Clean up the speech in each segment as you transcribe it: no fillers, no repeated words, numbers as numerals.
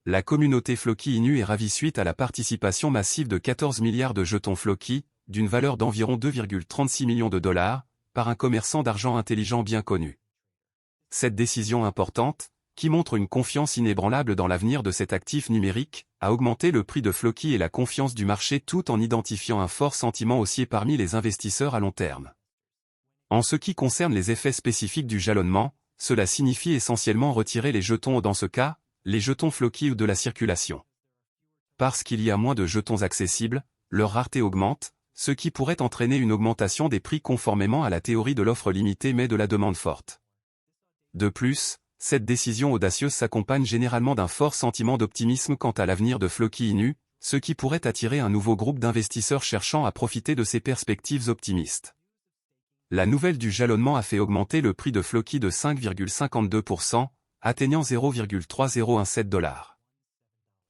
La communauté Floki Inu est ravie suite à la participation massive de 14 milliards de jetons Floki, d'une valeur d'environ 2,36 millions de dollars, par un commerçant d'argent intelligent bien connu. Cette décision importante, qui montre une confiance inébranlable dans l'avenir de cet actif numérique, a augmenté le prix de Floki et la confiance du marché tout en identifiant un fort sentiment haussier parmi les investisseurs à long terme. En ce qui concerne les effets spécifiques du jalonnement, cela signifie essentiellement retirer les jetons ou dans ce cas, les jetons Floki ou de la circulation. Parce qu'il y a moins de jetons accessibles, leur rareté augmente, ce qui pourrait entraîner une augmentation des prix conformément à la théorie de l'offre limitée mais de la demande forte. De plus, cette décision audacieuse s'accompagne généralement d'un fort sentiment d'optimisme quant à l'avenir de Floki Inu, ce qui pourrait attirer un nouveau groupe d'investisseurs cherchant à profiter de ces perspectives optimistes. La nouvelle du jalonnement a fait augmenter le prix de Floki de 5,52%, atteignant 0,3017 $.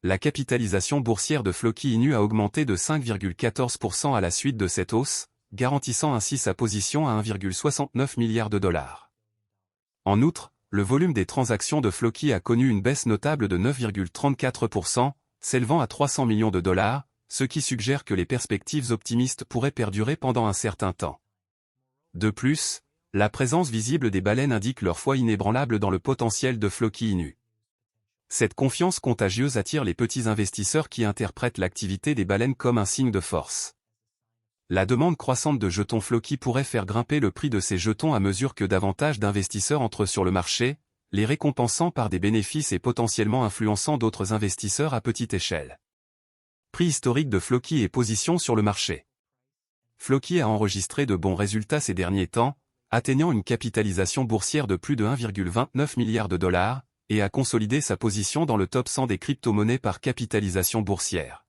La capitalisation boursière de Floki Inu a augmenté de 5,14% à la suite de cette hausse, garantissant ainsi sa position à 1,69 milliard de dollars. En outre, le volume des transactions de Floki a connu une baisse notable de 9,34%, s'élevant à 300 millions de dollars, ce qui suggère que les perspectives optimistes pourraient perdurer pendant un certain temps. De plus, la présence visible des baleines indique leur foi inébranlable dans le potentiel de Floki Inu. Cette confiance contagieuse attire les petits investisseurs qui interprètent l'activité des baleines comme un signe de force. La demande croissante de jetons Floki pourrait faire grimper le prix de ces jetons à mesure que davantage d'investisseurs entrent sur le marché, les récompensant par des bénéfices et potentiellement influençant d'autres investisseurs à petite échelle. Prix historique de Floki et position sur le marché. Floki a enregistré de bons résultats ces derniers temps, atteignant une capitalisation boursière de plus de 1,29 milliard de dollars, et a consolidé sa position dans le top 100 des crypto-monnaies par capitalisation boursière.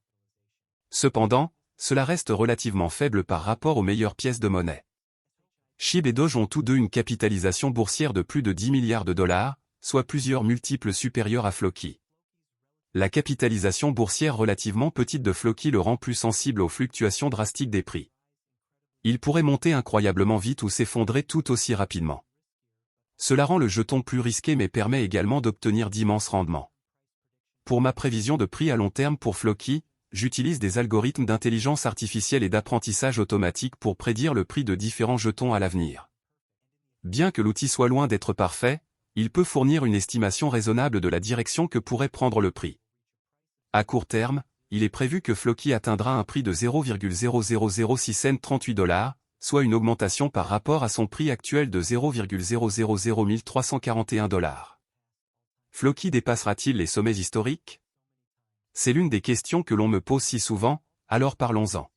Cependant, cela reste relativement faible par rapport aux meilleures pièces de monnaie. SHIB et Doge ont tous deux une capitalisation boursière de plus de 10 milliards de dollars, soit plusieurs multiples supérieurs à Floki. La capitalisation boursière relativement petite de Floki le rend plus sensible aux fluctuations drastiques des prix. Il pourrait monter incroyablement vite ou s'effondrer tout aussi rapidement. Cela rend le jeton plus risqué mais permet également d'obtenir d'immenses rendements. Pour ma prévision de prix à long terme pour Floki, j'utilise des algorithmes d'intelligence artificielle et d'apprentissage automatique pour prédire le prix de différents jetons à l'avenir. Bien que l'outil soit loin d'être parfait, il peut fournir une estimation raisonnable de la direction que pourrait prendre le prix. À court terme, il est prévu que Floki atteindra un prix de 0,000638 $, soit une augmentation par rapport à son prix actuel de 0,000341 $. Floki dépassera-t-il les sommets historiques? C'est l'une des questions que l'on me pose si souvent, alors parlons-en.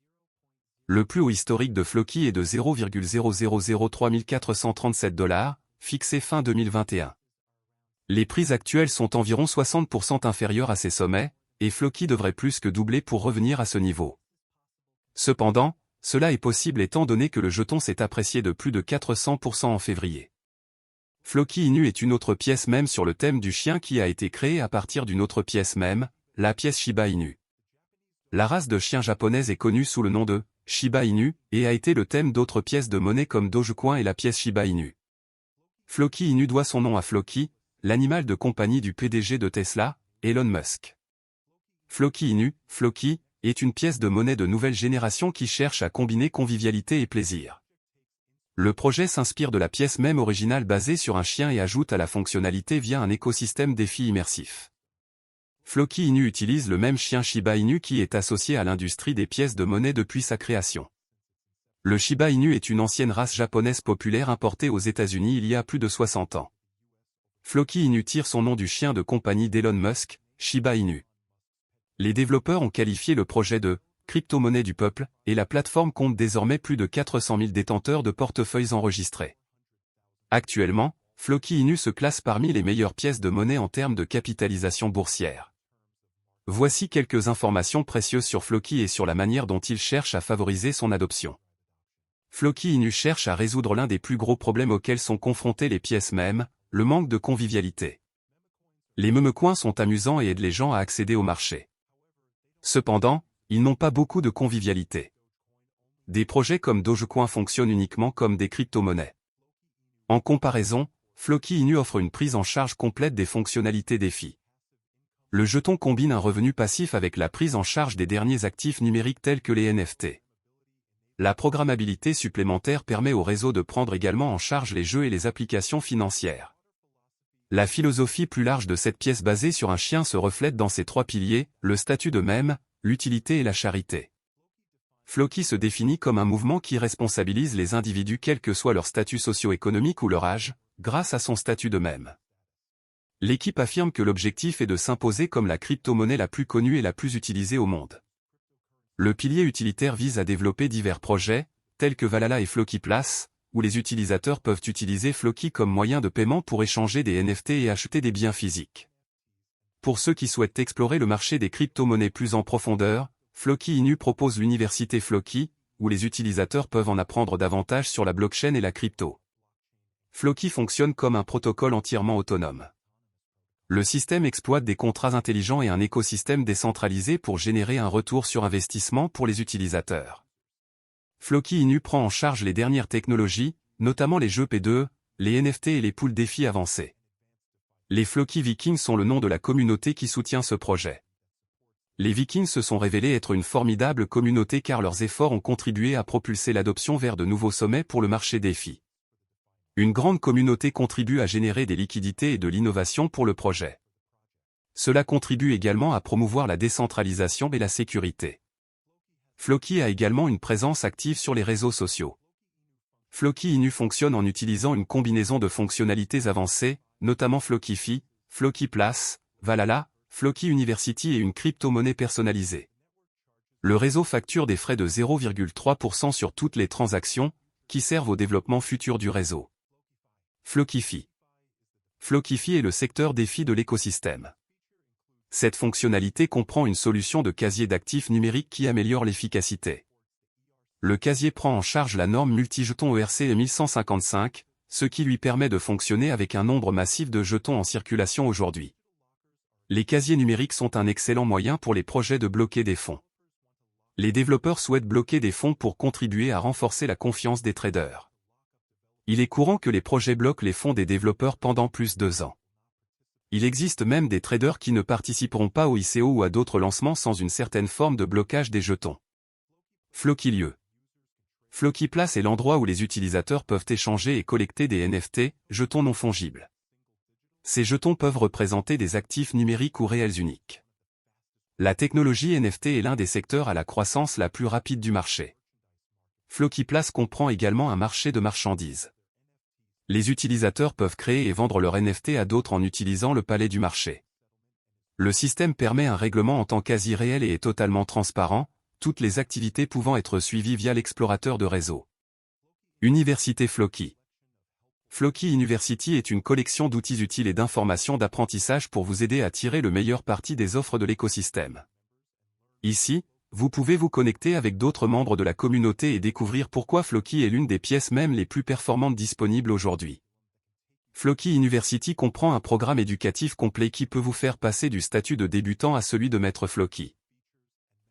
Le plus haut historique de Floki est de 0,003437 $, fixé fin 2021. Les prix actuels sont environ 60% inférieurs à ces sommets, et Floki devrait plus que doubler pour revenir à ce niveau. Cependant, cela est possible étant donné que le jeton s'est apprécié de plus de 400% en février. Floki Inu est une autre pièce même sur le thème du chien qui a été créée à partir d'une autre pièce même, la pièce Shiba Inu. La race de chien japonaise est connue sous le nom de Shiba Inu et a été le thème d'autres pièces de monnaie comme Dogecoin et la pièce Shiba Inu. Floki Inu doit son nom à Floki, l'animal de compagnie du PDG de Tesla, Elon Musk. Floki Inu, Floki, est une pièce de monnaie de nouvelle génération qui cherche à combiner convivialité et plaisir. Le projet s'inspire de la pièce même originale basée sur un chien et ajoute à la fonctionnalité via un écosystème défi immersif. Floki Inu utilise le même chien Shiba Inu qui est associé à l'industrie des pièces de monnaie depuis sa création. Le Shiba Inu est une ancienne race japonaise populaire importée aux États-Unis il y a plus de 60 ans. Floki Inu tire son nom du chien de compagnie d'Elon Musk, Shiba Inu. Les développeurs ont qualifié le projet de « crypto-monnaie du peuple » et la plateforme compte désormais plus de 400 000 détenteurs de portefeuilles enregistrés. Actuellement, Floki Inu se classe parmi les meilleures pièces de monnaie en termes de capitalisation boursière. Voici quelques informations précieuses sur Floki et sur la manière dont il cherche à favoriser son adoption. Floki Inu cherche à résoudre l'un des plus gros problèmes auxquels sont confrontées les pièces mêmes, le manque de convivialité. Les memecoins sont amusants et aident les gens à accéder au marché. Cependant, ils n'ont pas beaucoup de convivialité. Des projets comme Dogecoin fonctionnent uniquement comme des crypto-monnaies. En comparaison, Floki Inu offre une prise en charge complète des fonctionnalités défi. Le jeton combine un revenu passif avec la prise en charge des derniers actifs numériques tels que les NFT. La programmabilité supplémentaire permet au réseau de prendre également en charge les jeux et les applications financières. La philosophie plus large de cette pièce basée sur un chien se reflète dans ses 3 piliers, le statut de même, l'utilité et la charité. Floki se définit comme un mouvement qui responsabilise les individus quel que soit leur statut socio-économique ou leur âge, grâce à son statut de même. L'équipe affirme que l'objectif est de s'imposer comme la crypto-monnaie la plus connue et la plus utilisée au monde. Le pilier utilitaire vise à développer divers projets, tels que Valhalla et Floki Place, où les utilisateurs peuvent utiliser Floki comme moyen de paiement pour échanger des NFT et acheter des biens physiques. Pour ceux qui souhaitent explorer le marché des crypto-monnaies plus en profondeur, Floki Inu propose l'université Floki, où les utilisateurs peuvent en apprendre davantage sur la blockchain et la crypto. Floki fonctionne comme un protocole entièrement autonome. Le système exploite des contrats intelligents et un écosystème décentralisé pour générer un retour sur investissement pour les utilisateurs. Floki Inu prend en charge les dernières technologies, notamment les jeux P2E, les NFT et les poules défis avancés. Les Floki Vikings sont le nom de la communauté qui soutient ce projet. Les Vikings se sont révélés être une formidable communauté car leurs efforts ont contribué à propulser l'adoption vers de nouveaux sommets pour le marché défi. Une grande communauté contribue à générer des liquidités et de l'innovation pour le projet. Cela contribue également à promouvoir la décentralisation et la sécurité. Floki a également une présence active sur les réseaux sociaux. Floki Inu fonctionne en utilisant une combinaison de fonctionnalités avancées, notamment Flokifi, Floki Place, Valhalla, Floki University et une crypto-monnaie personnalisée. Le réseau facture des frais de 0,3% sur toutes les transactions, qui servent au développement futur du réseau. Flokifi. Flokifi est le secteur défi de l'écosystème. Cette fonctionnalité comprend une solution de casier d'actifs numériques qui améliore l'efficacité. Le casier prend en charge la norme multijeton ERC 1155, ce qui lui permet de fonctionner avec un nombre massif de jetons en circulation aujourd'hui. Les casiers numériques sont un excellent moyen pour les projets de bloquer des fonds. Les développeurs souhaitent bloquer des fonds pour contribuer à renforcer la confiance des traders. Il est courant que les projets bloquent les fonds des développeurs pendant plus de 2 ans. Il existe même des traders qui ne participeront pas au ICO ou à d'autres lancements sans une certaine forme de blocage des jetons. Floki Lieu. Floki Place est l'endroit où les utilisateurs peuvent échanger et collecter des NFT, jetons non fongibles. Ces jetons peuvent représenter des actifs numériques ou réels uniques. La technologie NFT est l'un des secteurs à la croissance la plus rapide du marché. Floki Place comprend également un marché de marchandises. Les utilisateurs peuvent créer et vendre leurs NFT à d'autres en utilisant le palais du marché. Le système permet un règlement en temps quasi réel et est totalement transparent, toutes les activités pouvant être suivies via l'explorateur de réseau. Université Floki. Floki University est une collection d'outils utiles et d'informations d'apprentissage pour vous aider à tirer le meilleur parti des offres de l'écosystème. Ici, vous pouvez vous connecter avec d'autres membres de la communauté et découvrir pourquoi Floki est l'une des pièces même les plus performantes disponibles aujourd'hui. Floki University comprend un programme éducatif complet qui peut vous faire passer du statut de débutant à celui de maître Floki.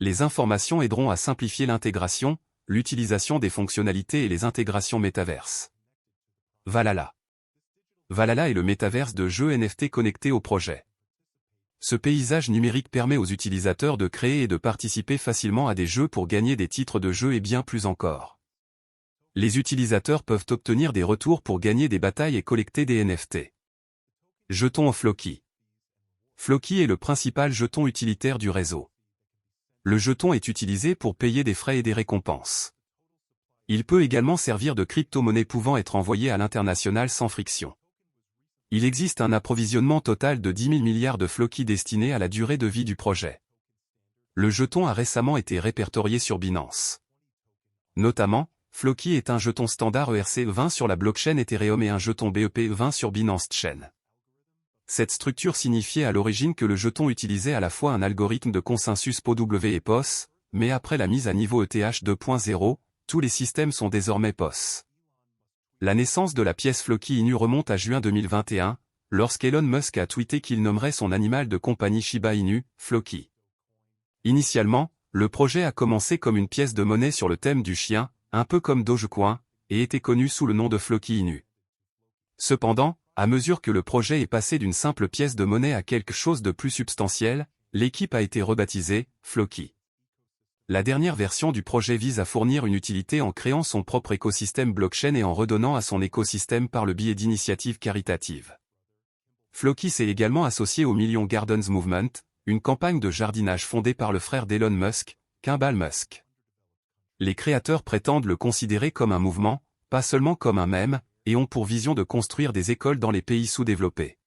Les informations aideront à simplifier l'intégration, l'utilisation des fonctionnalités et les intégrations métaverses. Valhalla. Valhalla est le métaverse de jeux NFT connecté au projet. Ce paysage numérique permet aux utilisateurs de créer et de participer facilement à des jeux pour gagner des titres de jeu et bien plus encore. Les utilisateurs peuvent obtenir des retours pour gagner des batailles et collecter des NFT. Jetons Floki. Floki est le principal jeton utilitaire du réseau. Le jeton est utilisé pour payer des frais et des récompenses. Il peut également servir de crypto-monnaie pouvant être envoyée à l'international sans friction. Il existe un approvisionnement total de 10 000 milliards de Floki destinés à la durée de vie du projet. Le jeton a récemment été répertorié sur Binance. Notamment, Floki est un jeton standard ERC20 sur la blockchain Ethereum et un jeton BEP20 sur Binance Chain. Cette structure signifiait à l'origine que le jeton utilisait à la fois un algorithme de consensus POW et POS, mais après la mise à niveau ETH 2.0, tous les systèmes sont désormais POS. La naissance de la pièce Floki Inu remonte à juin 2021, lorsqu'Elon Musk a tweeté qu'il nommerait son animal de compagnie Shiba Inu, Floki. Initialement, le projet a commencé comme une pièce de monnaie sur le thème du chien, un peu comme Dogecoin, et était connu sous le nom de Floki Inu. Cependant, À mesure que le projet est passé d'une simple pièce de monnaie à quelque chose de plus substantiel, l'équipe a été rebaptisée Floki. La dernière version du projet vise à fournir une utilité en créant son propre écosystème blockchain et en redonnant à son écosystème par le biais d'initiatives caritatives. Floki s'est également associé au Million Gardens Movement, une campagne de jardinage fondée par le frère d'Elon Musk, Kimball Musk. Les créateurs prétendent le considérer comme un mouvement, pas seulement comme un mème, et ont pour vision de construire des écoles dans les pays sous-développés.